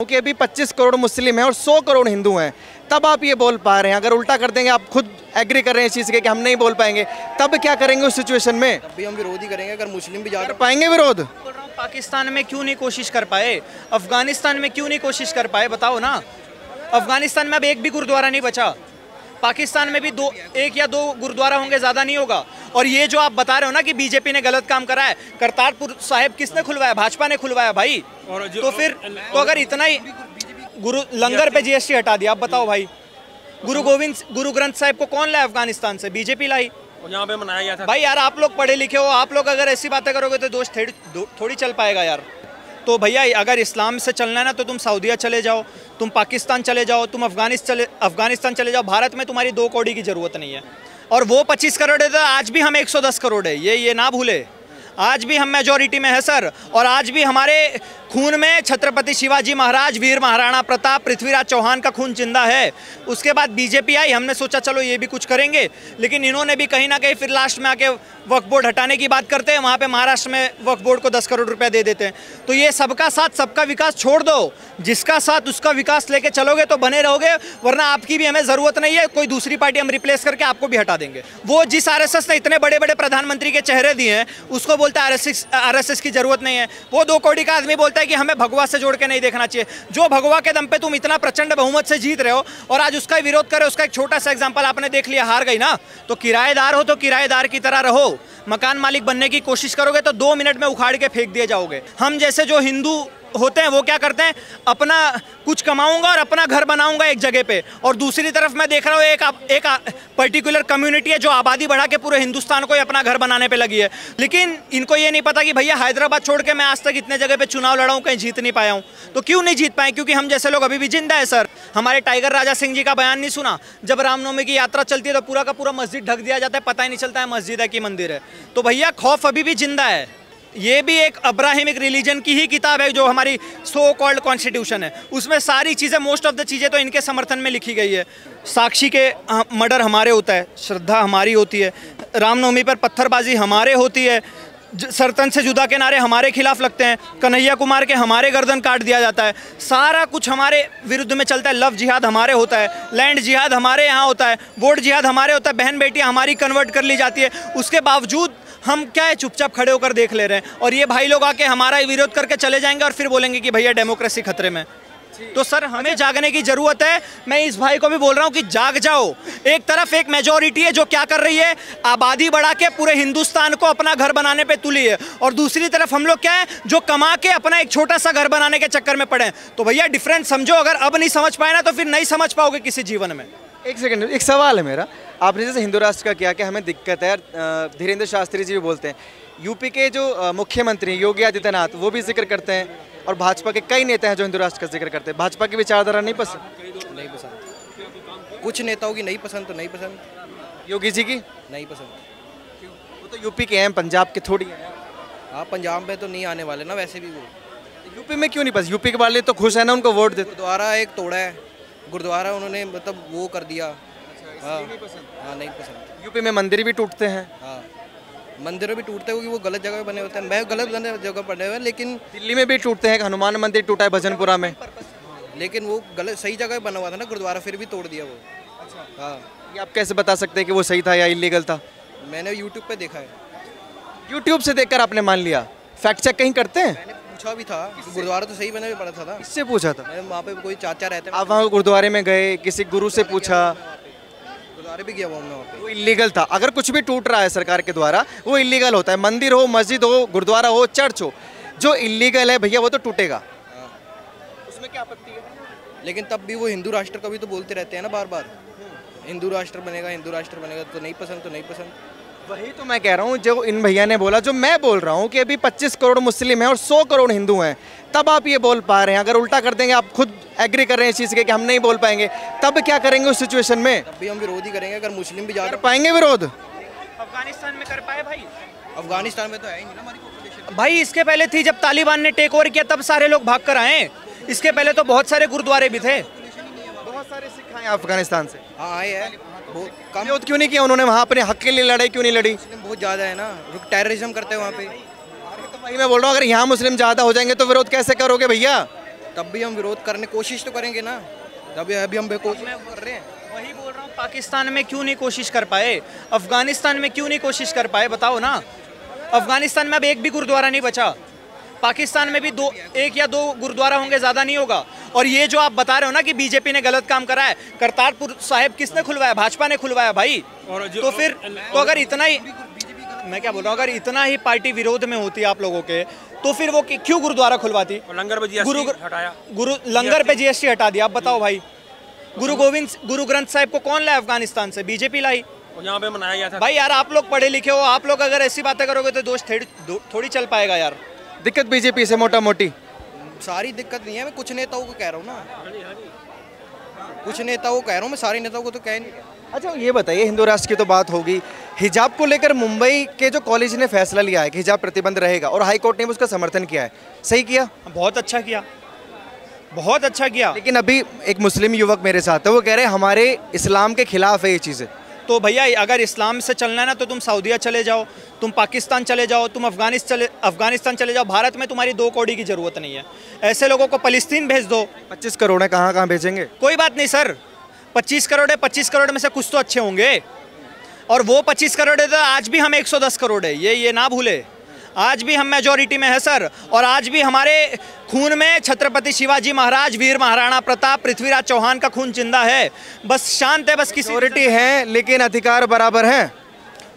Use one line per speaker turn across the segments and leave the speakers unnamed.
कि अभी 25 करोड़ मुस्लिम हैं और 100 करोड़ हिंदू हैं, तब आप ये बोल पा रहे हैं। अगर उल्टा कर देंगे, आप खुद एग्री कर रहे हैं इस चीज़ के कि हम नहीं बोल पाएंगे, तब क्या करेंगे उस सिचुएशन में?
तब भी हम विरोध ही करेंगे। अगर मुस्लिम भी
कर पाएंगे विरोध?
बोल रहा हूँ, पाकिस्तान में क्यों नहीं कोशिश कर पाए, अफगानिस्तान में क्यों नहीं कोशिश कर पाए, बताओ ना। अफगानिस्तान में अब एक भी गुरुद्वारा नहीं बचा, पाकिस्तान में भी एक या दो गुरुद्वारा होंगे, ज़्यादा नहीं होगा। और ये जो आप बता रहे हो ना कि बीजेपी ने गलत काम करा है, करतारपुर साहिब किसने खुलवाया? भाजपा ने खुलवाया भाई। तो फिर तो अगर इतना ही लंगर पे जीएसटी हटा दिया, आप बताओ भाई। गुरु ग्रंथ साहिब को कौन लाया अफगानिस्तान से? बीजेपी लाई।
यहाँ पे मनाया गया था
भाई यार, आप लोग पढ़े लिखे हो, आप लोग अगर ऐसी बातें करोगे तो दोष थोड़ी चल पाएगा यार। तो भैया अगर इस्लाम से चलना है ना, तो तुम सऊदीया चले जाओ, तुम पाकिस्तान चले जाओ, तुम अफगानिस्तान चले जाओ। भारत में तुम्हारी 2 कौड़ी की ज़रूरत नहीं है। और वो 25 करोड़ है तो आज भी हम 110 करोड़ है, ये ना भूले। आज भी हम मेजॉरिटी में है सर। और आज भी हमारे खून में छत्रपति शिवाजी महाराज, वीर महाराणा प्रताप, पृथ्वीराज चौहान का खून जिंदा है। उसके बाद बीजेपी आई, हमने सोचा चलो ये भी कुछ करेंगे, लेकिन इन्होंने भी कहीं ना कहीं फिर लास्ट में आके वक्फ बोर्ड हटाने की बात करते हैं। वहाँ पे महाराष्ट्र में वक्फ बोर्ड को 10 करोड़ रुपया दे देते हैं। तो ये सबका साथ सबका विकास छोड़ दो, जिसका साथ उसका विकास लेके चलोगे तो बने रहोगे, वरना आपकी भी हमें ज़रूरत नहीं है। कोई दूसरी पार्टी हम रिप्लेस करके आपको भी हटा देंगे। वो जिस आरएसएस ने इतने बड़े बड़े प्रधानमंत्री के चेहरे दिए हैं, उसको बोलता है आरएसएस की ज़रूरत नहीं है। वो 2 कौड़ी का आदमी बोलता है कि हमें भगवा से जोड़ के नहीं देखना चाहिए। जो भगवा के दम पे तुम इतना प्रचंड बहुमत से जीत रहे हो और आज उसका विरोध कर रहे हो, उसका एक छोटा सा एग्जांपल आपने देख लिया, हार गई ना। तो किराएदार हो तो किराएदार की तरह रहो। मकान मालिक बनने की कोशिश करोगे तो 2 मिनट में उखाड़ के फेंक दिए जाओगे। हम जैसे जो हिंदू होते हैं वो क्या करते हैं, अपना कुछ कमाऊंगा और अपना घर बनाऊंगा एक जगह पे, और दूसरी तरफ मैं देख रहा हूँ एक पर्टिकुलर कम्युनिटी है जो आबादी बढ़ा के पूरे हिंदुस्तान को ही अपना घर बनाने पे लगी है। लेकिन इनको ये नहीं पता कि भैया हैदराबाद छोड़ के मैं आज तक इतने जगह पे चुनाव लड़ा हूँ, कहीं जीत नहीं पाया हूँ। तो क्यों नहीं जीत पाए? क्योंकि हम जैसे लोग अभी भी जिंदा है सर। हमारे टाइगर राजा सिंह जी का बयान नहीं सुना? जब रामनवमी की यात्रा चलती है तो पूरा का पूरा मस्जिद ढक दिया जाता है, पता ही नहीं चलता है मस्जिद है कि मंदिर है। तो भैया खौफ अभी भी जिंदा है। ये भी एक अब्राहिमिक रिलीजन की ही किताब है जो हमारी सो कॉल्ड कॉन्स्टिट्यूशन है। उसमें सारी चीज़ें, मोस्ट ऑफ द चीज़ें तो इनके समर्थन में लिखी गई है। साक्षी के मर्डर हमारे होता है, श्रद्धा हमारी होती है, रामनवमी पर पत्थरबाजी हमारे होती है, सरतन से जुदा के नारे हमारे खिलाफ लगते हैं, कन्हैया कुमार के हमारे गर्दन काट दिया जाता है, सारा कुछ हमारे विरुद्ध में चलता है। लव जिहाद हमारे होता है, लैंड जिहाद हमारे यहाँ होता है, वोट जिहाद हमारे होता है, बहन बेटियाँ हमारी कन्वर्ट कर ली जाती है। उसके बावजूद हम क्या है, चुपचाप खड़े होकर देख ले रहे हैं। और ये भाई लोग आके हमारा विरोध करके चले जाएंगे और फिर बोलेंगे कि भैया डेमोक्रेसी खतरे में। तो सर हमें जागने की जरूरत है। मैं इस भाई को भी बोल रहा हूँ कि जाग जाओ। एक तरफ एक मेजॉरिटी है जो क्या कर रही है, आबादी बढ़ा के पूरे हिंदुस्तान को अपना घर बनाने पे तुली है, और दूसरी तरफ हम लोग क्या है, जो कमा के अपना एक छोटा सा घर बनाने के चक्कर में पड़े हैं। तो भैया डिफरेंस समझो। अगर अब नहीं समझ पाए ना तो फिर नहीं समझ पाओगे किसी जीवन में।
एक सेकंड, एक सवाल है मेरा। आपने जैसे हिंदू राष्ट्र का किया कि हमें दिक्कत है, धीरेन्द्र शास्त्री जी भी बोलते हैं। यूपी के जो मुख्यमंत्री योगी आदित्यनाथ वो भी जिक्र करते हैं, और भाजपा के कई नेता हैं जो हिंदू राष्ट्र का जिक्र करते हैं। भाजपा की विचारधारा नहीं पसंद?
नहीं पसंद। कुछ नेताओं की नहीं पसंद तो नहीं पसंद।
योगी जी की
नहीं पसंद।
वो तो यूपी के हैं, पंजाब के थोड़ी हैं।
हाँ, पंजाब में तो नहीं आने वाले ना वैसे भी वो।
यूपी में क्यों नहीं पसंद? यूपी के वाले तो खुश है ना, उनको वोट देते।
गुरुद्वारा एक तोड़ा है, गुरुद्वारा उन्होंने मतलब वो कर दिया। हाँ नहीं पसंद।
यूपी में मंदिर भी टूटते हैं।
हाँ, मंदिर भी टूटते हैं, वो गलत जगह बने होते हैं। मैं गलत जगह बने हुए हैं, लेकिन
दिल्ली में भी टूटते हैं। हनुमान मंदिर टूटा है भजनपुरा में,
लेकिन वो गलत सही जगह बना हुआ था ना गुरुद्वारा, फिर भी तोड़ दिया वो। हाँ,
ये आप कैसे बता सकते हैं कि वो सही था या इलीगल था?
मैंने यूट्यूब पे देखा है।
यूट्यूब से देखकर आपने मान लिया? फैक्ट चेक कहीं करते हैं?
मैंने पूछा भी था, गुरुद्वारा तो सही बना पड़ा था।
इससे पूछा था?
मैंने वहाँ पे कोई चाचा रहते हैं।
आप वहाँ गुरुद्वारे में गए, किसी गुरु से पूछा?
गुरुद्वारे भी गया हुआ मैं वहाँ पे।
वो इलीगल था। अगर कुछ भी टूट रहा है सरकार के द्वारा, वो इलीगल होता है। मंदिर हो, मस्जिद हो, गुरुद्वारा हो, चर्च हो, जो इलीगल है भैया वो तो टूटेगा। उसमें क्या आपत्ति है?
लेकिन तब भी वो हिंदू राष्ट्र का भी तो बोलते रहते हैं ना बार बार, हिंदू राष्ट्र बनेगा, हिंदू राष्ट्र बनेगा। तो नहीं पसंद तो नहीं पसंद।
वही तो मैं कह रहा हूँ, जो इन भैया ने बोला, जो मैं बोल रहा हूँ कि अभी 25 करोड़ मुस्लिम हैं और 100 करोड़ हिंदू हैं, तब आप ये बोल पा रहे हैं। अगर उल्टा कर देंगे, आप खुद एग्री कर रहे हैं इस चीज़ के कि हम नहीं बोल पाएंगे, तब क्या करेंगे उस सिचुएशन में?
तब भी हम विरोध ही करेंगे। अगर मुस्लिम भी
कर पाएंगे विरोध?
अफगानिस्तान में कर पाए भाई?
अफगानिस्तान में तो है ही नहीं ना हमारी पॉपुलेशन।
भाई इसके पहले थी, जब तालिबान ने टेक ओवर किया तब सारे लोग भाग कर आए। इसके पहले तो बहुत सारे गुरुद्वारे भी थे।
बहुत सारे सिख आए अफगानिस्तान से।
हाँ आए हैं, बहुत कम।
विरोध क्यों नहीं किया उन्होंने? वहाँ अपने हक के लिए लड़ाई क्यों नहीं लड़ी?
बहुत ज़्यादा है ना, टेररिज्म करते हैं वहाँ पे।
तो भाई मैं बोल रहा हूँ, अगर यहाँ मुस्लिम ज़्यादा हो जाएंगे तो विरोध कैसे करोगे भैया?
तब भी हम विरोध करने कोशिश तो करेंगे ना, तभी अभी हम कोशिश कर रहे हैं।
वही बोल रहा हूँ, पाकिस्तान में क्यों नहीं कोशिश कर पाए, अफगानिस्तान में क्यों नहीं कोशिश कर पाए, बताओ ना। अफगानिस्तान में अब एक भी गुरुद्वारा नहीं बचा, पाकिस्तान में भी एक या दो गुरुद्वारा होंगे, ज़्यादा नहीं होगा। और ये जो आप बता रहे हो ना कि बीजेपी ने गलत काम करा है, करतारपुर साहिब किसने खुलवाया, भाजपा ने खुलवाया भाई। तो फिर तो अगर इतना ही, मैं क्या बोल रहा हूँ, अगर इतना ही पार्टी विरोध में होती आप लोगों के, तो फिर वो क्यों गुरुद्वारा खुलवाती,
लंगर पे जीएसटी हटाया,
लंगर पे जीएसटी हटा दिया। आप बताओ भाई, गुरु ग्रंथ साहिब को कौन लाया अफगानिस्तान से, बीजेपी लाई,
और यहाँ पे मनाया गया था।
भाई यार आप लोग पढ़े लिखे हो, आप लोग अगर ऐसी बातें करोगे तो दोष थोड़ी चल पाएगा यार।
दिक्कत बीजेपी से मोटा मोटी
सारी दिक्कत नहीं है, मैं कुछ नेताओं को कह रहा हूँ ना, कुछ नेताओं को कह रहा हूँ मैं, सारे नेताओं को तो कह नहीं।
अच्छा ये बताइए, हिंदू राष्ट्र की तो बात होगी, हिजाब को लेकर मुंबई के जो कॉलेज ने फैसला लिया है कि हिजाब प्रतिबंध रहेगा और हाई कोर्ट ने भी उसका समर्थन किया है, सही किया?
बहुत अच्छा किया, बहुत अच्छा किया।
लेकिन अभी एक मुस्लिम युवक मेरे साथ है, वो कह रहे हैं हमारे इस्लाम के खिलाफ है ये चीज़ें।
तो भैया अगर इस्लाम से चलना है ना तो तुम सऊदीया चले जाओ, तुम पाकिस्तान चले जाओ, तुम अफगानिस्तान चले जाओ, भारत में तुम्हारी 2 कौड़ी की ज़रूरत नहीं है। ऐसे लोगों को फ़लस्तीन भेज दो।
25 करोड़ है, कहाँ कहाँ भेजेंगे?
कोई बात नहीं सर, 25 करोड़ है, 25 करोड़ में से कुछ तो अच्छे होंगे, और वो 25 करोड़ है तो आज भी हम 110 करोड़ है, ये ना भूले, आज भी हम मेजॉरिटी में है सर। और आज भी हमारे खून में छत्रपति शिवाजी महाराज, वीर महाराणा प्रताप, पृथ्वीराज चौहान का खून जिंदा है। बस शांत है, बस किसी
मेजॉरिटी है लेकिन अधिकार बराबर है।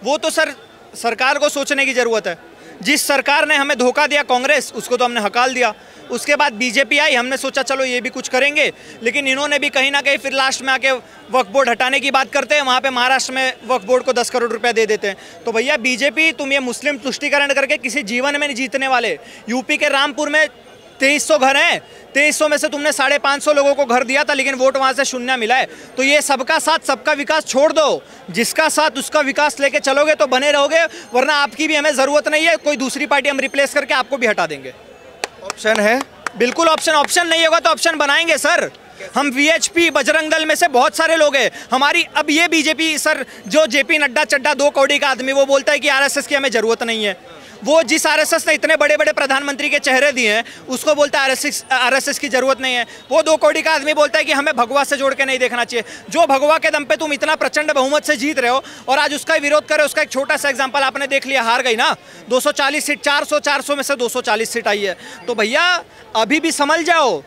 वो तो सर सरकार को सोचने की ज़रूरत है। जिस सरकार ने हमें धोखा दिया, कांग्रेस, उसको तो हमने हकाल दिया। उसके बाद बीजेपी आई, हमने सोचा चलो ये भी कुछ करेंगे, लेकिन इन्होंने भी कहीं ना कहीं फिर लास्ट में आके वक्फ बोर्ड हटाने की बात करते हैं। वहाँ पे महाराष्ट्र में वक्फ बोर्ड को 10 करोड़ रुपया दे देते हैं। तो भैया बीजेपी, तुम ये मुस्लिम तुष्टीकरण करके किसी जीवन में नहीं जीतने वाले। यूपी के रामपुर में 2300 घर हैं, 2300 में से तुमने 550 लोगों को घर दिया था, लेकिन वोट वहाँ से शून्य मिला है। तो ये सबका साथ सबका विकास छोड़ दो, जिसका साथ उसका विकास लेके चलोगे तो बने रहोगे, वरना आपकी भी हमें ज़रूरत नहीं है। कोई दूसरी पार्टी हम रिप्लेस करके आपको भी हटा देंगे।
ऑप्शन है?
बिल्कुल ऑप्शन नहीं होगा तो ऑप्शन बनाएंगे सर। हम वीएचपी बजरंग दल में से बहुत सारे लोग हैं हमारी। अब ये बीजेपी सर, जो जेपी नड्डा चड्डा 2 कौड़ी का आदमी, वो बोलता है कि आरएसएस की हमें ज़रूरत नहीं है। वो जिस आरएसएस ने इतने बड़े बड़े प्रधानमंत्री के चेहरे दिए हैं, उसको बोलता है आरएसएस की ज़रूरत नहीं है। वो 2 कौड़ी का आदमी बोलता है कि हमें भगवा से जोड़ के नहीं देखना चाहिए। जो भगवा के दम पे तुम इतना प्रचंड बहुमत से जीत रहे हो और आज उसका विरोध कर रहे हो, उसका एक छोटा सा एग्जाम्पल आपने देख लिया, हार गई ना 240 सीट, 400 में से 240 सीट आई है। तो भैया अभी भी समझ जाओ,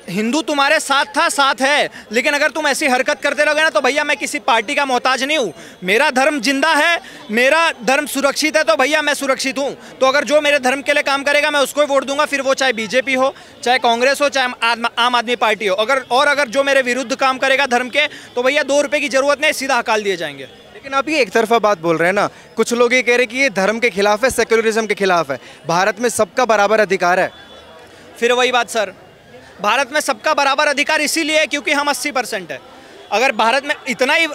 हिंदू तुम्हारे साथ था, साथ है, लेकिन अगर तुम ऐसी हरकत करते रहोगे ना तो भैया मैं किसी पार्टी का मोहताज नहीं हूँ। मेरा धर्म जिंदा है, मेरा धर्म सुरक्षित है, तो भैया मैं सुरक्षित हूँ। तो अगर जो मेरे धर्म के लिए काम करेगा मैं उसको ही वोट दूंगा, फिर वो चाहे बीजेपी हो, चाहे कांग्रेस हो, चाहे आम आदमी पार्टी हो। अगर जो मेरे विरुद्ध काम करेगा धर्म के, तो भैया 2 रुपये की जरूरत नहीं, सीधा हकाल दिए जाएंगे।
लेकिन आप ये एक तरफा बात बोल रहे हैं ना, कुछ लोग ये कह रहे हैं कि ये धर्म के खिलाफ है, सेक्युलरिज्म के खिलाफ है। भारत में सबका बराबर अधिकार है।
फिर वही बात सर, भारत में सबका बराबर अधिकार इसीलिए है क्योंकि हम 80% है। अगर भारत में इतना ही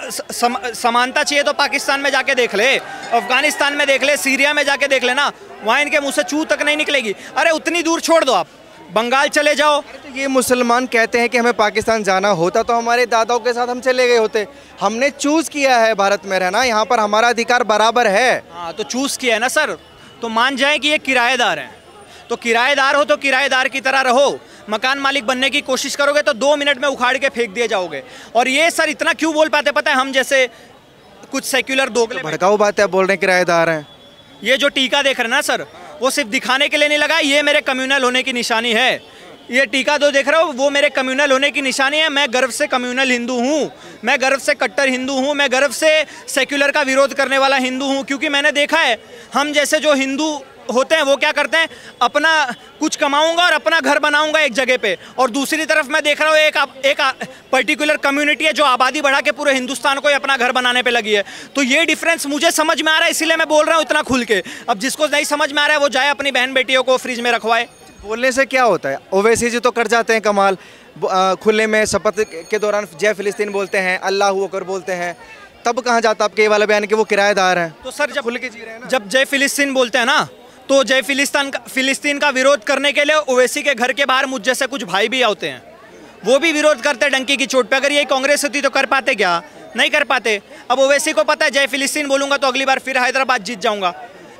समानता चाहिए तो पाकिस्तान में जाके देख ले, अफगानिस्तान में देख ले, सीरिया में जाके देख लेना, वहाँ इनके मुंह से चू तक नहीं निकलेगी। अरे उतनी दूर छोड़ दो, आप बंगाल चले जाओ।
तो ये मुसलमान कहते हैं कि हमें पाकिस्तान जाना होता तो हमारे दादाओं के साथ हम चले गए होते। हमने चूज़ किया है भारत में रहना, यहाँ पर हमारा अधिकार बराबर है।
हाँ तो चूज़ किया है ना सर, तो मान जाए कि ये किराएदार हैं, तो किराएदार हो तो किराएदार की तरह रहो। मकान मालिक बनने की कोशिश करोगे तो 2 मिनट में उखाड़ के फेंक दिए जाओगे। और ये सर इतना क्यों बोल पाते पता है, हम जैसे कुछ सेक्युलर दोगले
भड़काऊ बात है, बोल रहे हैं किराएदार हैं।
ये जो टीका देख रहे हैं ना सर, वो सिर्फ दिखाने के लिए नहीं लगा, ये मेरे कम्युनल होने की निशानी है। ये टीका दो देख रहे हो, वो मेरे कम्युनल होने की निशानी है। मैं गर्व से कम्युनल हिंदू हूँ, मैं गर्व से कट्टर हिंदू हूँ, मैं गर्व से सेक्युलर का विरोध करने वाला हिंदू हूँ। क्योंकि मैंने देखा है हम जैसे जो हिंदू होते हैं वो क्या करते हैं, अपना कुछ कमाऊंगा और अपना घर बनाऊंगा एक जगह पे, और दूसरी तरफ मैं देख रहा हूँ एक पर्टिकुलर कम्युनिटी है जो आबादी बढ़ा के पूरे हिंदुस्तान को ही अपना घर बनाने पे लगी है। तो ये डिफरेंस मुझे समझ में आ रहा है, इसीलिए मैं बोल रहा हूँ इतना खुल के। अब जिसको नहीं समझ में आ रहा है वो जाए अपनी बहन बेटियों को फ्रिज में रखवाए।
बोलने से क्या होता है? ओवैसी जी तो कर जाते हैं कमाल, खुले में शपथ के दौरान जय फिलिस्तीन बोलते हैं, अल्लाह अकबर बोलते हैं, तब कहाँ जाता आपके ये वाला बयान कि वो किराएदार हैं?
तो सर जब
खुल के जी रहे हैं ना,
जब जय फिलिस्तीन बोलते हैं ना, तो जय फिलिस्तीन का विरोध करने के लिए ओवैसी के घर के बाहर मुझ जैसे कुछ भाई भी आते हैं, वो भी विरोध करते हैं डंकी की चोट पे। अगर ये कांग्रेस होती तो कर पाते क्या? नहीं कर पाते। अब ओवैसी को पता है जय फिलिस्तीन बोलूंगा तो अगली बार फिर हैदराबाद जीत जाऊंगा,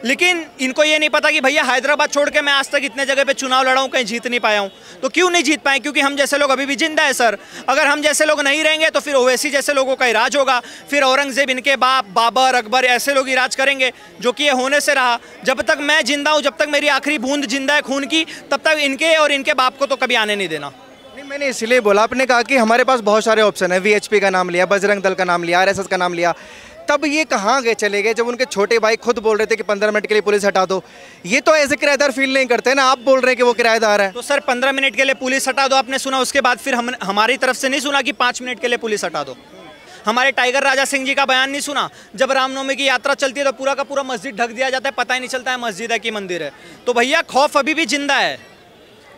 लेकिन इनको ये नहीं पता कि भैया हैदराबाद छोड़ के मैं आज तक इतने जगह पे चुनाव लड़ा हूँ, कहीं जीत नहीं पाया हूँ। तो क्यों नहीं जीत पाए? क्योंकि हम जैसे लोग अभी भी जिंदा है सर। अगर हम जैसे लोग नहीं रहेंगे तो फिर ओवैसी जैसे लोगों का ही राज होगा, फिर औरंगजेब, इनके बाप बाबर, अकबर, ऐसे लोग ही राज करेंगे, जो कि ये होने से रहा। जब तक मैं जिंदा हूँ, जब तक मेरी आखिरी बूंद जिंदा है खून की, तब तक इनके और इनके बाप को तो कभी आने नहीं देना।
नहीं, मैंने इसलिए बोला, आपने कहा कि हमारे पास बहुत सारे ऑप्शन है, वीएचपी का नाम लिया, बजरंग दल का नाम लिया, आरएसएस का नाम लिया, तब ये कहाँ गए चले गए जब उनके छोटे भाई खुद बोल रहे थे कि 15 मिनट के लिए पुलिस हटा दो? ये तो ऐसे किराएदार फील नहीं करते ना, आप बोल रहे हैं कि वो किराएदार है।
तो सर 15 मिनट के लिए पुलिस हटा दो आपने सुना, उसके बाद फिर हमारी तरफ से नहीं सुना कि 5 मिनट के लिए पुलिस हटा दो। हमारे टाइगर राजा सिंह जी का बयान नहीं सुना, जब रामनवमी की यात्रा चलती है तो पूरा का पूरा मस्जिद ढक दिया जाता है, पता ही नहीं चलता है मस्जिद है कि मंदिर है। तो भैया खौफ अभी भी जिंदा है,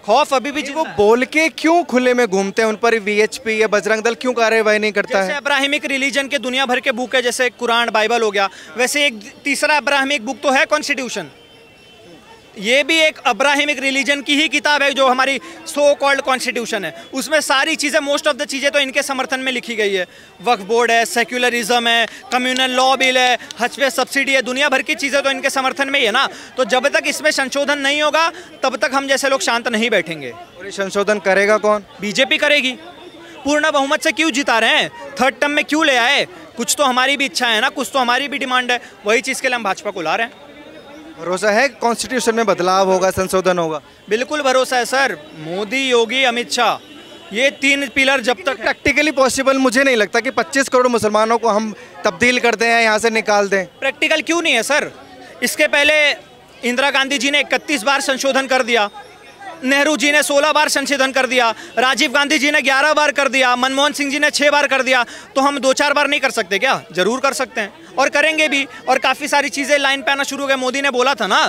खौफ अभी भी
वो बोल के क्यों खुले में घूमते हैं? उन पर वीएचपी या बजरंग दल क्यों कार्रवाई नहीं करता
जैसे
है?
अब्राहमिक रिलीजन के दुनिया भर के बुक है, जैसे कुरान, बाइबल हो गया, वैसे एक तीसरा अब्राहमिक बुक तो है कॉन्स्टिट्यूशन। ये भी एक अब्राहमिक रिलीजन की ही किताब है, जो हमारी सो कॉल्ड कॉन्स्टिट्यूशन है। उसमें सारी चीज़ें, मोस्ट ऑफ द चीज़ें तो इनके समर्थन में लिखी गई है। वक्फ बोर्ड है, सेक्युलरिज्म है, कम्युनल लॉ बिल है, हज पे सब्सिडी है, दुनिया भर की चीज़ें तो इनके समर्थन में ही है ना। तो जब तक इसमें संशोधन नहीं होगा तब तक हम जैसे लोग शांत नहीं बैठेंगे।
और ये संशोधन करेगा कौन?
बीजेपी करेगी। पूर्ण बहुमत से क्यों जिता रहे हैं? थर्ड टर्म में क्यों ले आए? कुछ तो हमारी भी इच्छा है ना, कुछ तो हमारी भी डिमांड है, वही चीज़ के लिए हम भाजपा को ला रहे हैं।
भरोसा है कॉन्स्टिट्यूशन में बदलाव होगा, संशोधन होगा?
बिल्कुल भरोसा है सर। मोदी, योगी, अमित शाह, ये 3 पिलर जब तक
प्रैक्टिकली पॉसिबल मुझे नहीं लगता कि 25 करोड़ मुसलमानों को हम तब्दील कर दें या यहाँ से निकाल दें।
प्रैक्टिकल क्यों नहीं है सर? इसके पहले इंदिरा गांधी जी ने 31 बार संशोधन कर दिया, नेहरू जी ने 16 बार संशोधन कर दिया, राजीव गांधी जी ने 11 बार कर दिया, मनमोहन सिंह जी ने 6 बार कर दिया। तो हम 2-4 बार नहीं कर सकते क्या? जरूर कर सकते हैं और करेंगे भी। और काफ़ी सारी चीज़ें लाइन पे आना शुरू हो गए। मोदी ने बोला था ना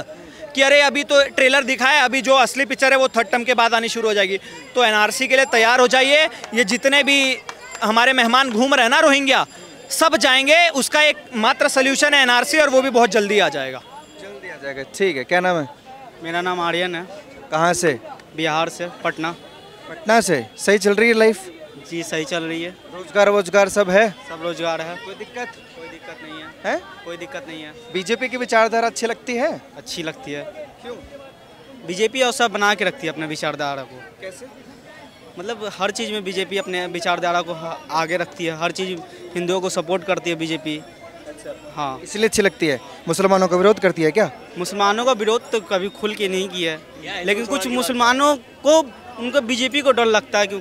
कि अरे अभी तो ट्रेलर दिखाया, अभी जो असली पिक्चर है वो थर्ड टर्म के बाद आनी शुरू हो जाएगी। तो एनआरसी के लिए तैयार हो जाइए। ये जितने भी हमारे मेहमान घूम रहे हैं ना रोहिंग्या, सब जाएंगे। उसका एक मात्र सोल्यूशन है एनआरसी, और वो भी बहुत जल्दी आ जाएगा।
जल्दी आ जाएगा, ठीक है। क्या नाम है?
मेरा नाम आर्यन है।
कहाँ से?
बिहार से, पटना।
पटना से। सही चल रही है लाइफ?
जी सही चल रही है।
रोजगार वोजगार सब है?
सब रोजगार है।
कोई दिक्कत?
कोई दिक्कत नहीं है।
है?
कोई दिक्कत नहीं है।
बीजेपी की विचारधारा अच्छी लगती है?
अच्छी लगती है।
क्यों?
बीजेपी और सब बना के रखती है अपने विचारधारा को।
कैसे?
मतलब हर चीज़ में बीजेपी अपने विचारधारा को आगे रखती है। हर चीज़ हिंदुओं को सपोर्ट करती है बीजेपी। हाँ,
इसलिए अच्छी लगती है। मुसलमानों का विरोध करती है क्या?
मुसलमानों का विरोध तो कभी खुल के नहीं किया है, लेकिन कुछ मुसलमानों को उनको बीजेपी को डर लगता है कि